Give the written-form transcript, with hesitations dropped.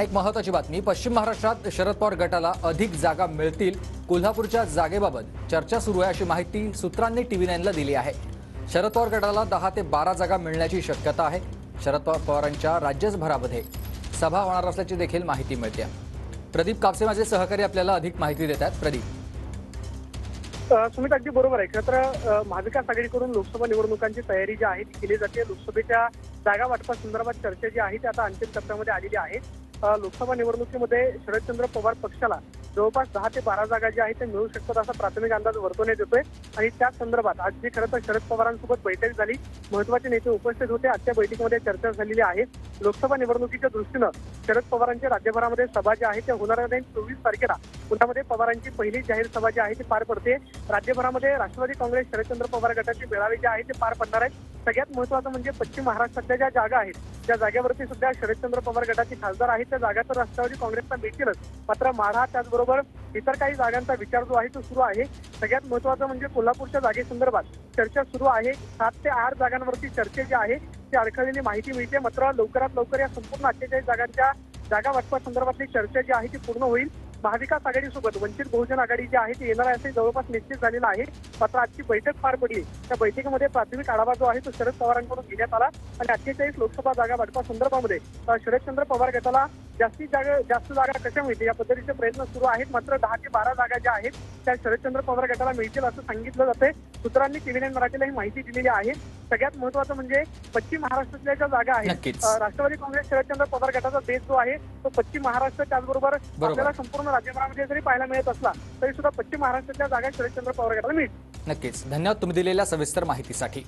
एक महत्त्वाची बातमी। पश्चिम महाराष्ट्रात शरद पवार गटाला अधिक जागा मिळतील। कोल्हापूरच्या जागेबाबत चर्चा सुरू आहे अशी माहिती सूत्रांनी TV9 दिली आहे। शरद पवार गटाला 10 ते 12 जागा मिळण्याची शक्यता आहे। शरद पवारांच्या राज्यभरामध्ये सभा होणार असल्याची देखील माहिती मिळते। प्रदीप कापसे माझे सहकारी आपल्याला अधिक माहिती देतात। प्रदीप, सुमित अगदी बरोबर आहे। खरं तर महाविकास आघाडीकडून लोकसभा निवडणुकांची तयारी जी आहे ती केली जाते। लोकसभेच्या जागा वाटपासंदर्भात चर्चा जी आहे ती आता अंतिम टप्प्यामध्ये आलेली आहे। लोकसभा निवडणुकीमध्ये शरदचंद्र पवार पक्षाला जवळपास 10 ते 12 जागा ज्या आहेत त्या मिळू शकतात असा प्राथमिक अंदाज वर्तवण्यात येतोय। आणि त्याच संदर्भात आज जी खरं तर शरद पवारांसोबत बैठक झाली, महत्त्वाचे नेते उपस्थित होते। आजच्या बैठकीमध्ये चर्चा झालेली आहे। लोकसभा निवडणुकीच्या दृष्टीनं शरद पवारांच्या राज्यभरामध्ये सभा ज्या आहेत त्या होणार आहेत। 24 तारखेला पुण्यामध्ये पवारांची पहिली जाहीर सभा जी आहे ती पार पडते। राज्यभरामध्ये राष्ट्रवादी काँग्रेस शरदचंद्र पवार गटाचे मेळावे जे आहेत ते पार पडणार आहेत। सगळ्यात महत्त्वाचं म्हणजे पश्चिम महाराष्ट्रातल्या ज्या जागा आहेत त्या जागेवरती सुद्धा शरदचंद्र पवार गटाचे खासदार आहेत। त्या जागा तर राष्ट्रवादी काँग्रेसला मिळतीलच, मात्र माढा त्याचबरोबर इतर काही जागांचा विचार जो आहे तो सुरू आहे। सगळ्यात महत्त्वाचं म्हणजे कोल्हापूरच्या जागेसंदर्भात चर्चा सुरू आहे। 7 ते 8 जागांवरती चर्चा जी आहे ती अडखळलेली माहिती मिळते। मात्र लवकरात लवकर या संपूर्ण 48 जागांच्या जागा वाटपासंदर्भातली चर्चा जी आहे ती पूर्ण होईल। महाविकास आघाडीसोबत वंचित बहुजन आघाडी जी आहे ती येणार आहे असे जवळपास निश्चित झालेला आहे। मात्र आजची बैठक पार पडली, त्या बैठकीमध्ये प्राथमिक आढावा जो आहे तो शरद पवारांकडून घेण्यात आला आणि 48 लोकसभा जागा वाटपासंदर्भामध्ये शरदचंद्र पवार गटाला जास्त जागा कशा मिळतील या पद्धतीचे प्रयत्न सुरू आहेत। मात्र 10 ते 12 जागा ज्या आहेत त्या शरदचंद्र पवार गटाला मिळतील असं सांगितलं जाते। सूत्रांनी TV9 मराठीला ही माहिती दिलेली आहे। सगळ्यात महत्त्वाचं म्हणजे पश्चिम महाराष्ट्रातल्या ज्या जागा आहेत राष्ट्रवादी काँग्रेस शरदचंद्र पवार गटाचा बेस जो आहे तो पश्चिम महाराष्ट्र, त्याचबरोबर आपल्याला संपूर्ण राज्यभरामध्ये जरी पाहायला मिळत असला तरी सुद्धा पश्चिम महाराष्ट्रातल्या जागा शरदचंद्र पवार गटाला मिळतील। नक्कीच, धन्यवाद तुम्ही दिलेल्या सविस्तर माहितीसाठी।